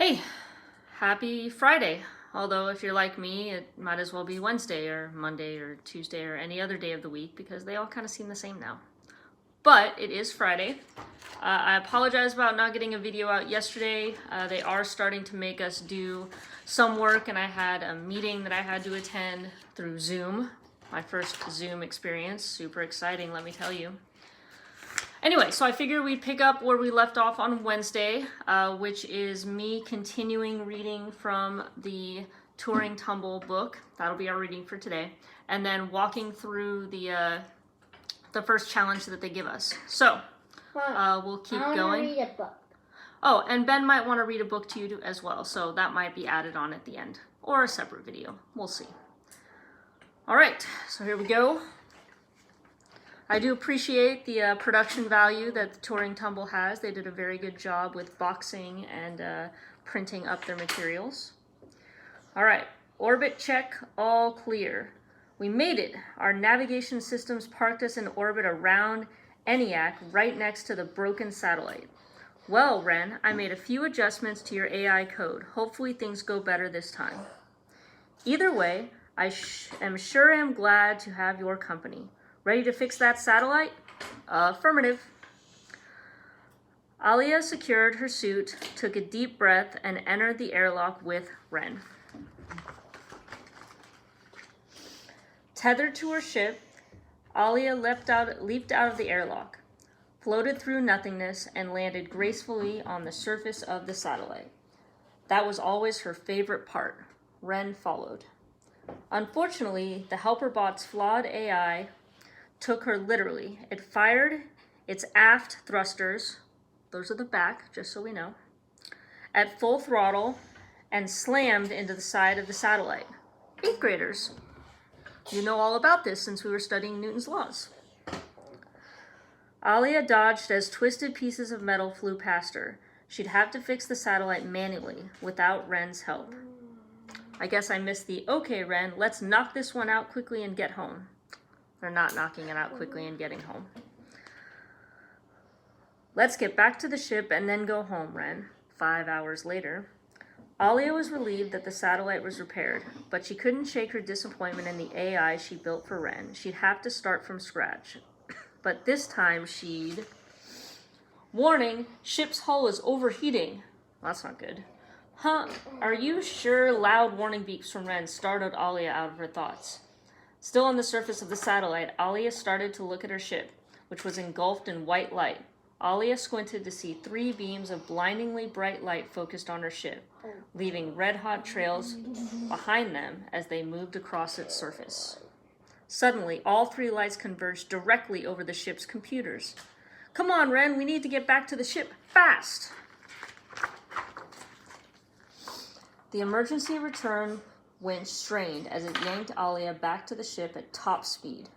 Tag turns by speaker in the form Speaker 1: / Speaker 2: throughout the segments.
Speaker 1: Hey, happy Friday. Although if you're like me, it might as well be Wednesday or Monday or Tuesday or any other day of the week because they all kind of seem the same now. But it is Friday. I apologize about not getting a video out yesterday. They are starting to make us do some work, and I had a meeting that I had to attend through Zoom. My first Zoom experience. Super exciting, let me tell you. Anyway, so I figured we'd pick up where we left off on Wednesday, which is me continuing reading from the Turing Tumble book. That'll be our reading for today. And then walking through the first challenge that they give us. So, we'll keep going. I want to read a book. Oh, and Ben might want to read a book to you as well, so that might be added on at the end. Or a separate video. We'll see. All right, so here we go. I do appreciate the production value that the Turing Tumble has. They did a very good job with boxing and printing up their materials. All right, orbit check, all clear. We made it. Our navigation systems parked us in orbit around ENIAC, right next to the broken satellite. Well, Ren, I made a few adjustments to your AI code. Hopefully things go better this time. Either way, I am glad to have your company. Ready to fix that satellite? Affirmative. Alia secured her suit, took a deep breath, and entered the airlock with Ren. Tethered to her ship, Alia leaped out of the airlock, floated through nothingness, and landed gracefully on the surface of the satellite. That was always her favorite part. Ren followed. Unfortunately, the helper bot's flawed AI took her literally. It fired its aft thrusters, those are the back, just so we know, at full throttle and slammed into the side of the satellite. 8th graders. You know all about this since we were studying Newton's laws. Alia dodged as twisted pieces of metal flew past her. She'd have to fix the satellite manually without Ren's help. I guess I missed the, okay, Ren, let's knock this one out quickly and get home. They're not knocking it out quickly and getting home. Let's get back to the ship and then go home, Ren. 5 hours later. Alia was relieved that the satellite was repaired, but she couldn't shake her disappointment in the AI she built for Ren. She'd have to start from scratch. But this time she'd... Warning, ship's hull is overheating. Well, that's not good. Huh, are you sure? Loud warning beeps from Ren startled Alia out of her thoughts. Still on the surface of the satellite, Alia started to look at her ship, which was engulfed in white light. Alia squinted to see 3 beams of blindingly bright light focused on her ship, leaving red-hot trails behind them as they moved across its surface. Suddenly, all 3 lights converged directly over the ship's computers. Come on, Ren, we need to get back to the ship, fast! The emergency return winch strained as it yanked Alia back to the ship at top speed.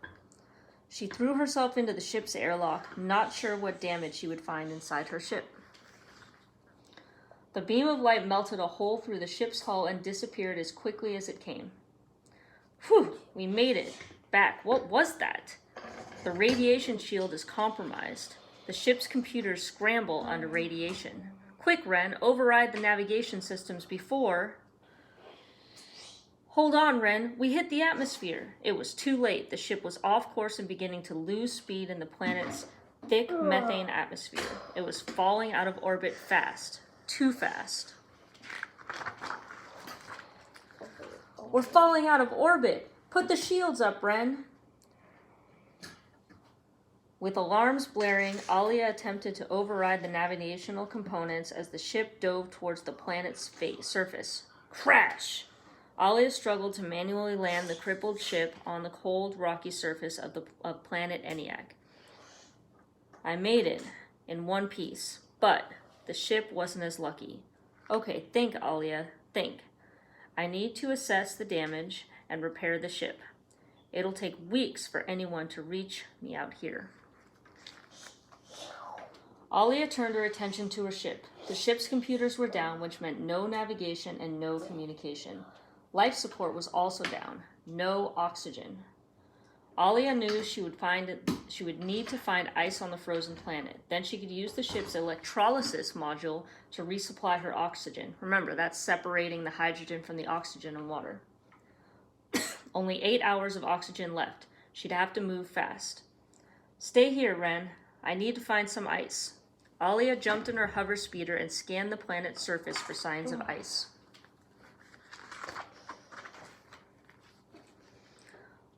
Speaker 1: She threw herself into the ship's airlock, not sure what damage she would find inside her ship. The beam of light melted a hole through the ship's hull and disappeared as quickly as it came. Whew, we made it. Back. What was that? The radiation shield is compromised. The ship's computers scramble under radiation. Quick, Ren, override the navigation systems before... Hold on, Ren. We hit the atmosphere. It was too late. The ship was off course and beginning to lose speed in the planet's thick methane atmosphere. It was falling out of orbit fast. Too fast. We're falling out of orbit. Put the shields up, Ren. With alarms blaring, Alia attempted to override the navigational components as the ship dove towards the planet's surface. Crash! Alia struggled to manually land the crippled ship on the cold, rocky surface of planet ENIAC. I made it in one piece, but the ship wasn't as lucky. Okay, think, Alia, think. I need to assess the damage and repair the ship. It'll take weeks for anyone to reach me out here. Alia turned her attention to her ship. The ship's computers were down, which meant no navigation and no communication. Life support was also down. No oxygen. Alia knew she would need to find ice on the frozen planet. Then she could use the ship's electrolysis module to resupply her oxygen. Remember, that's separating the hydrogen from the oxygen in water. Only 8 hours of oxygen left. She'd have to move fast. Stay here, Ren. I need to find some ice. Alia jumped in her hover speeder and scanned the planet's surface for signs of ice.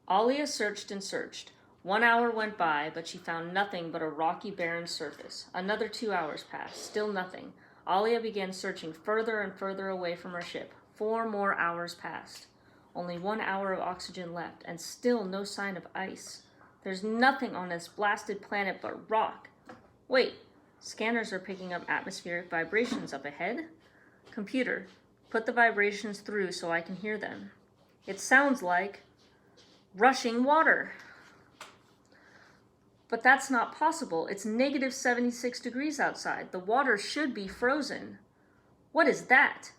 Speaker 1: Alia searched and searched. 1 hour went by, but she found nothing but a rocky, barren surface. Another 2 hours passed. Still nothing. Alia began searching further and further away from her ship. 4 more hours passed. Only 1 hour of oxygen left, and still no sign of ice. There's nothing on this blasted planet but rock. Wait, scanners are picking up atmospheric vibrations up ahead. Computer, put the vibrations through so I can hear them. It sounds like rushing water. But that's not possible. It's negative 76 degrees outside. The water should be frozen. What is that?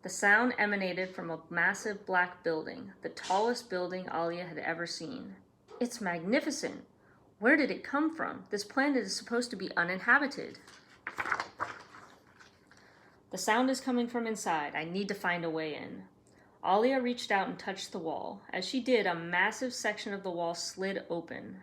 Speaker 1: The sound emanated from a massive black building, the tallest building Alia had ever seen. It's magnificent. Where did it come from? This planet is supposed to be uninhabited. The sound is coming from inside. I need to find a way in. Alia reached out and touched the wall. As she did, a massive section of the wall slid open.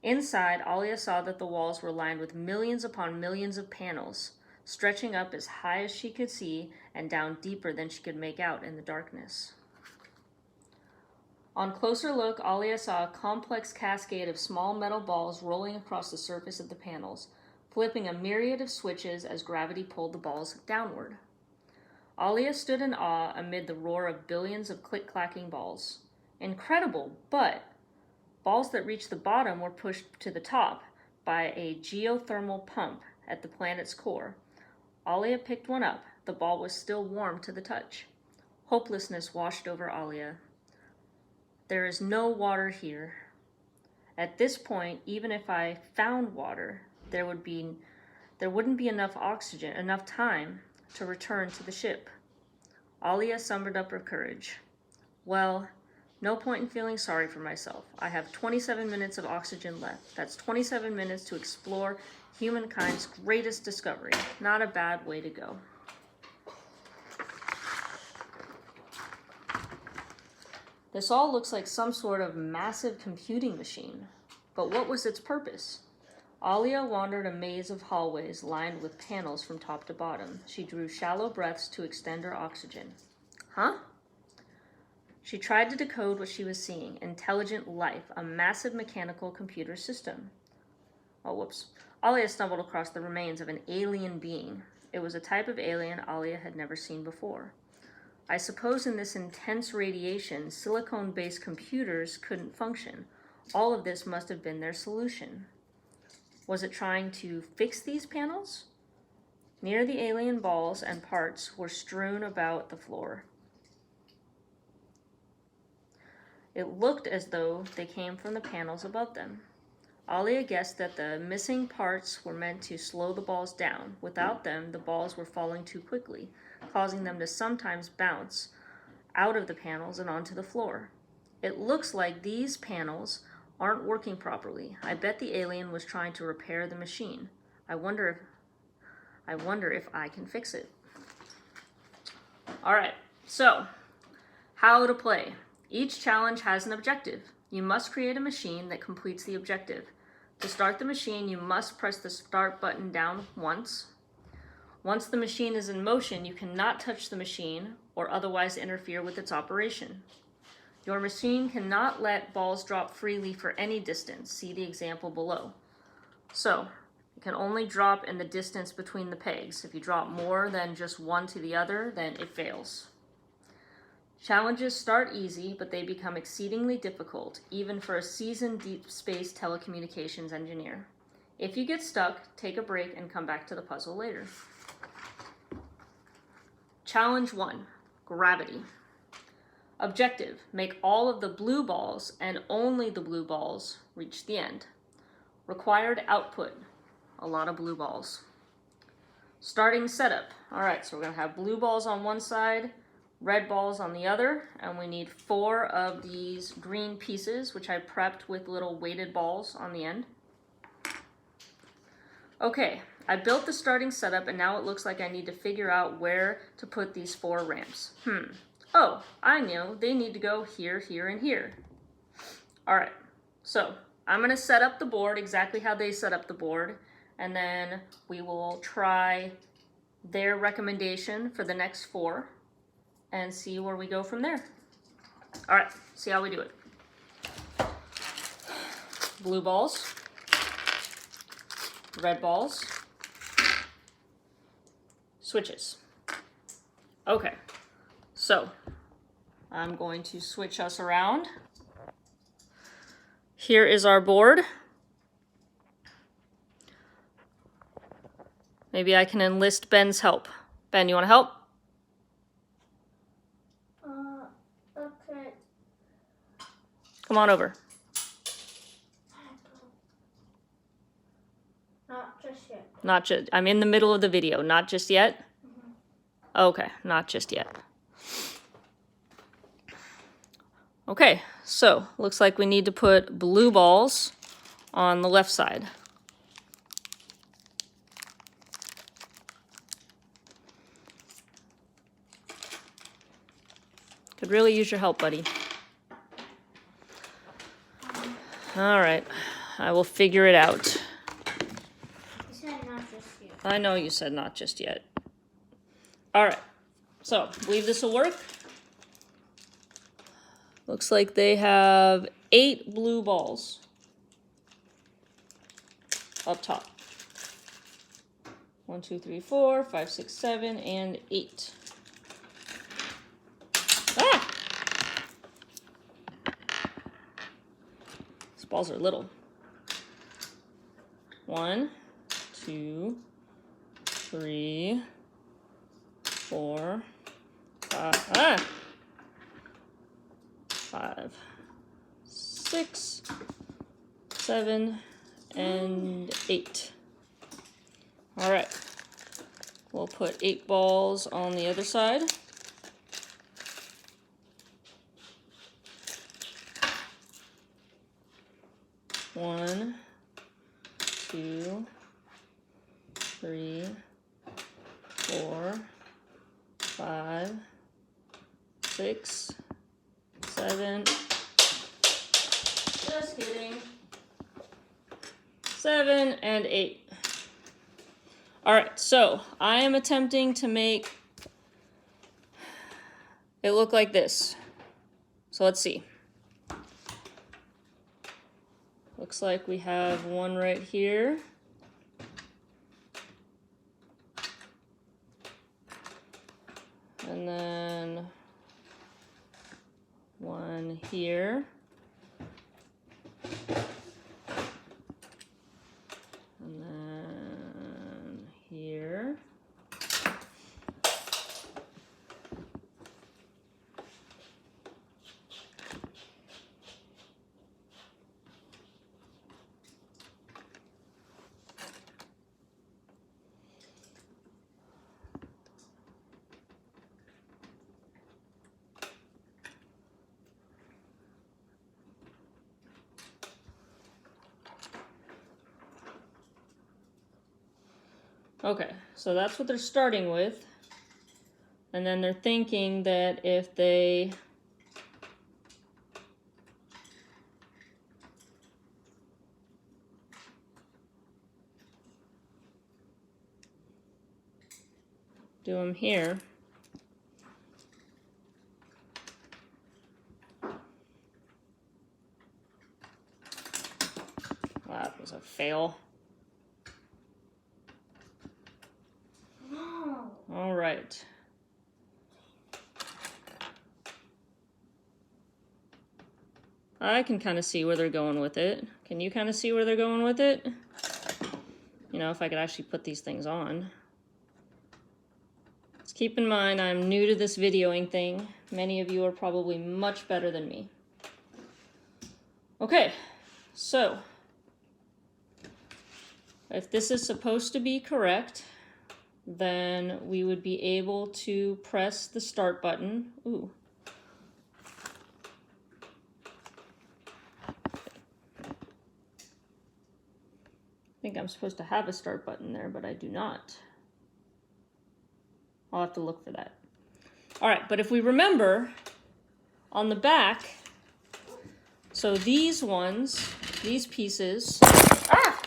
Speaker 1: Inside, Alia saw that the walls were lined with millions upon millions of panels, stretching up as high as she could see and down deeper than she could make out in the darkness. On closer look, Alia saw a complex cascade of small metal balls rolling across the surface of the panels, flipping a myriad of switches as gravity pulled the balls downward. Alia stood in awe amid the roar of billions of click-clacking balls. Incredible, but balls that reached the bottom were pushed to the top by a geothermal pump at the planet's core. Alia picked one up. The ball was still warm to the touch. Hopelessness washed over Alia. There is no water here. At this point, even if I found water, there wouldn't be enough oxygen, enough time to return to the ship. Alia summoned up her courage. Well, no point in feeling sorry for myself. I have 27 minutes of oxygen left. That's 27 minutes to explore humankind's greatest discovery. Not a bad way to go. This all looks like some sort of massive computing machine. But what was its purpose? Alia wandered a maze of hallways lined with panels from top to bottom. She drew shallow breaths to extend her oxygen. Huh? She tried to decode what she was seeing. Intelligent life, a massive mechanical computer system. Oh, whoops. Alia stumbled across the remains of an alien being. It was a type of alien Alia had never seen before. I suppose in this intense radiation, silicone-based computers couldn't function. All of this must have been their solution. Was it trying to fix these panels? Near the alien balls and parts were strewn about the floor. It looked as though they came from the panels above them. Alia guessed that the missing parts were meant to slow the balls down. Without them, the balls were falling too quickly, causing them to sometimes bounce out of the panels and onto the floor. It looks like these panels aren't working properly. I bet the alien was trying to repair the machine. I wonder if I can fix it. All right, so how to play. Each challenge has an objective. You must create a machine that completes the objective. To start the machine, you must press the start button down once. Once the machine is in motion, you cannot touch the machine or otherwise interfere with its operation. Your machine cannot let balls drop freely for any distance. See the example below. So, it can only drop in the distance between the pegs. If you drop more than just one to the other, then it fails. Challenges start easy, but they become exceedingly difficult, even for a seasoned deep space telecommunications engineer. If you get stuck, take a break and come back to the puzzle later. Challenge 1, gravity. Objective, make all of the blue balls and only the blue balls reach the end. Required output, a lot of blue balls. Starting setup. All right, so we're gonna have blue balls on one side, red balls on the other, and we need 4 of these green pieces, which I prepped with little weighted balls on the end. Okay, I built the starting setup, and now it looks like I need to figure out where to put these 4 ramps. Oh, I know, they need to go here, here, and here. All right, so I'm gonna set up the board exactly how they set up the board, and then we will try their recommendation for the next 4 and see where we go from there. All right, see how we do it. Blue balls, red balls, switches. Okay, so I'm going to switch us around. Here is our board. Maybe I can enlist Ben's help. Ben, you want to help?
Speaker 2: Okay.
Speaker 1: Come on over.
Speaker 2: Not just yet.
Speaker 1: Not just, I'm in the middle of the video. Not just yet? Okay, not just yet. Okay, so looks like we need to put blue balls on the left side. Could really use your help, buddy. All right, I will figure it out.
Speaker 2: You said not just yet.
Speaker 1: I know you said not just yet. All right, so believe this will work. Looks like they have 8 blue balls up top. 1, 2, 3, 4, 5, 6, 7, and 8. Ah! These balls are little. 1, 2, 3, 4, 5. Ah! 5, 6, 7, and 8. All right, we'll put 8 balls on the other side. One, 2, 3, 4, 5, 6, 7. Just kidding. 7 and 8. All right, so I am attempting to make it look like this. So let's see. Looks like we have one right here. And then one here. And then here. Okay, so that's what they're starting with. And then they're thinking that if they do them here, that was a fail. All right. I can kind of see where they're going with it. Can you kind of see where they're going with it? You know, if I could actually put these things on. Just keep in mind, I'm new to this videoing thing. Many of you are probably much better than me. Okay, so if this is supposed to be correct, then we would be able to press the start button. Ooh. I think I'm supposed to have a start button there, but I do not. I'll have to look for that. All right, but if we remember, on the back, so these ones, these pieces. Ah!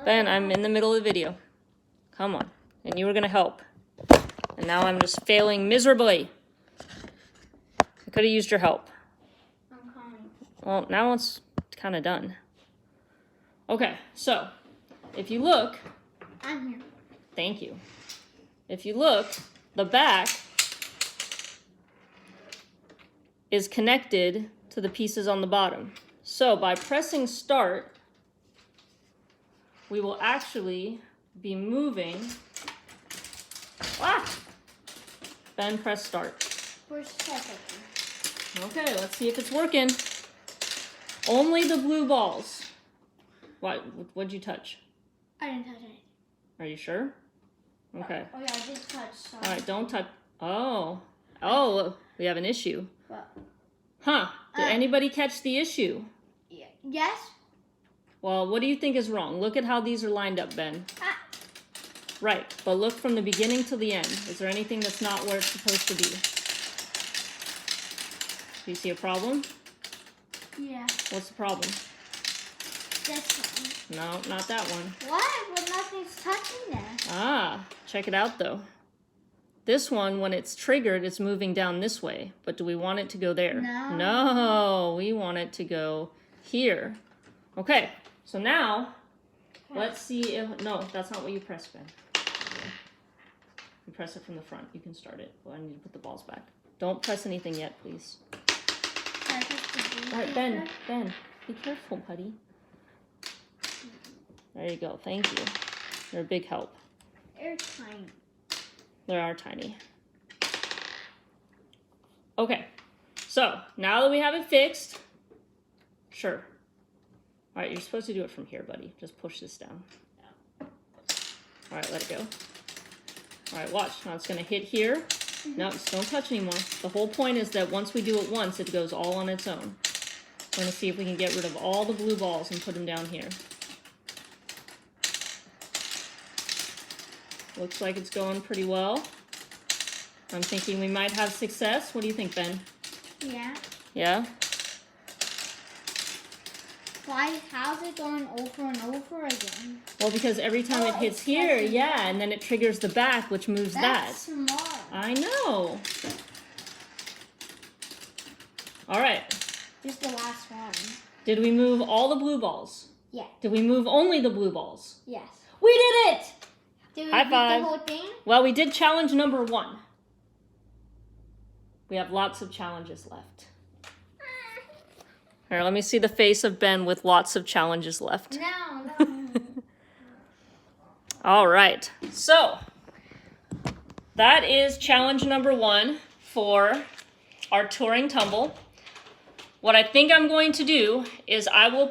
Speaker 1: Ben, I'm in the middle of the video. Come on. And you were gonna help. And now I'm just failing miserably. I could have used your help.
Speaker 2: I'm coming.
Speaker 1: Well, now it's kind of done. Okay, so if you look,
Speaker 2: I'm here.
Speaker 1: thank you. If you look, the back is connected to the pieces on the bottom. So by pressing start, we will actually be moving. Ah! Ben, press start.
Speaker 2: Where's the second?
Speaker 1: Okay, let's see if it's working. Only the blue balls. What'd you touch?
Speaker 2: I didn't touch anything.
Speaker 1: Are you sure? Okay.
Speaker 2: Oh yeah, I did touch some.
Speaker 1: All right, don't touch. Oh, we have an issue.
Speaker 2: What?
Speaker 1: Huh? Did anybody catch the issue?
Speaker 2: Yeah. Yes?
Speaker 1: Well, what do you think is wrong? Look at how these are lined up, Ben.
Speaker 2: Ah.
Speaker 1: Right, but look from the beginning to the end. Is there anything that's not where it's supposed to be? Do you see a problem?
Speaker 2: Yeah.
Speaker 1: What's the problem?
Speaker 2: This one.
Speaker 1: No, not that one.
Speaker 2: What? But nothing's touching there.
Speaker 1: Ah, check it out though. This one, when it's triggered, it's moving down this way. But do we want it to go there?
Speaker 2: No.
Speaker 1: No, we want it to go here. Okay, so now, let's see if... No, that's not what you press, Ben. You press it from the front. You can start it. Well, I need to put the balls back. Don't press anything yet, please. All right, Ben, be careful, buddy. There you go. Thank you. You're a big help.
Speaker 2: They're tiny.
Speaker 1: They are tiny. Okay, so now that we have it fixed, sure. All right, you're supposed to do it from here, buddy. Just push this down. All right, let it go. All right, watch. Now it's going to hit here. No, just don't touch anymore. The whole point is that once we do it once, it goes all on its own. We're going to see if we can get rid of all the blue balls and put them down here. Looks like it's going pretty well. I'm thinking we might have success. What do you think, Ben?
Speaker 2: Yeah.
Speaker 1: Yeah?
Speaker 2: Why? How's it going over and over again?
Speaker 1: Well, because every time it hits here, yeah, and then it triggers the back, which moves that.
Speaker 2: That's smart.
Speaker 1: I know. All right.
Speaker 2: Just the last one.
Speaker 1: Did we move all the blue balls?
Speaker 2: Yeah.
Speaker 1: Did we move only the blue balls?
Speaker 2: Yes.
Speaker 1: We did it!
Speaker 2: Did we
Speaker 1: High
Speaker 2: beat
Speaker 1: five.
Speaker 2: the whole thing?
Speaker 1: Well, we did challenge number 1. We have lots of challenges left. Here, let me see the face of Ben with lots of challenges left.
Speaker 2: No.
Speaker 1: All right, so that is challenge number 1 for our Turing Tumble. What I think I'm going to do is I will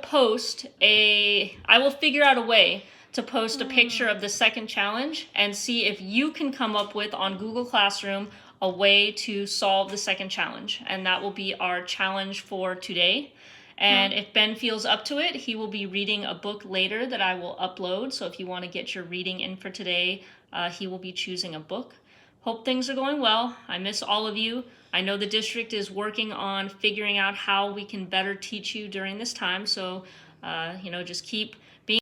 Speaker 1: figure out a way to post a picture of the second challenge and see if you can come up with on Google Classroom a way to solve the second challenge. And that will be our challenge for today. And if Ben feels up to it, he will be reading a book later that I will upload. So if you want to get your reading in for today, he will be choosing a book. Hope things are going well. I miss all of you. I know the district is working on figuring out how we can better teach you during this time. So, just keep